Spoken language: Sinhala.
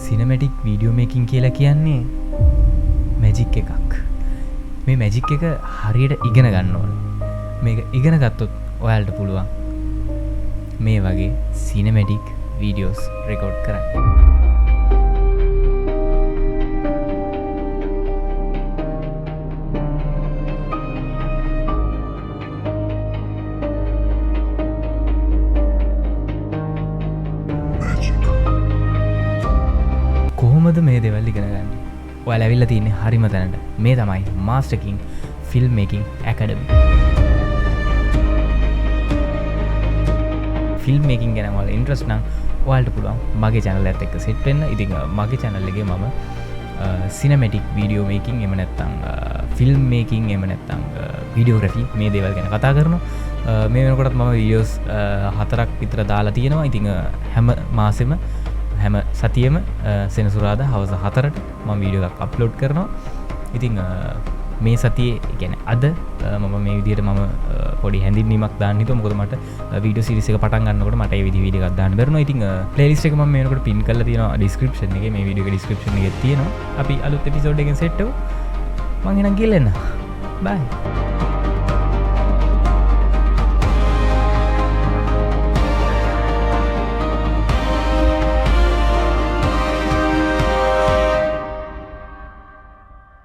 සිනමැටික් වීඩියෝ මේකින් කියලා කියන්නේ මැජික් එකක්. මේ මැජික් එක හරියට ඉගෙන ගන්න ඕන. මේක ඉගෙන ගත්තොත් ඔයාලට පුළුවන් මේ වගේ සිනමැටික් වීඩියෝස් රෙකෝඩ් කරන්න. කොහොමද මේ දේවල් ඉගෙන ගන්න? ඔයාලා ඇවිල්ලා තින්නේ හරිම තැනට. මේ තමයි Master King Film Making Academy. Film making ගැන ඔයාලා ඉන්ට්‍රස්ට් නම් ඔයාලට පුළුවන් මගේ channel එකත් එක්ක සෙට් වෙන්න. ඉතින් මගේ channel එකේ මම cinematic video making එහෙම නැත්නම් film making එහෙම නැත්නම් videography මේ දේවල් ගැන කතා කරනවා. මේ වෙනකොටත් මම videos 4ක් විතර දාලා තියෙනවා. ඉතින් හැම මාසෙම හැම සතියෙම සෙනසුරාදා හවස 4ට මම වීඩියෝ එකක් අප්ලෝඩ් කරනවා. ඉතින් මේ සතියේ කියන්නේ අද මම මේ විදිහට මම පොඩි හැඳින්වීමක් දාන්න හිතුවා. මොකද මට වීඩියෝ සීරීස් එක පටන් ගන්නකොට මට ඒ විදිහ වීඩියෝ එකක් දාන්න බැරුණා. ඉතින් ප්ලේලිස්ට් එක මම මේ වෙනකොට පින් කරලා තියෙනවා ඩිස්ක්‍රිප්ෂන් එකේ. මේ වීඩියෝ එකේ ඩිස්ක්‍රිප්ෂන් එකේ තියෙනවා. අපි අලුත් එපිසෝඩ් එකකින් සෙට් වෙමු. මම එහෙනම් ගිහලා එන්න. බයි.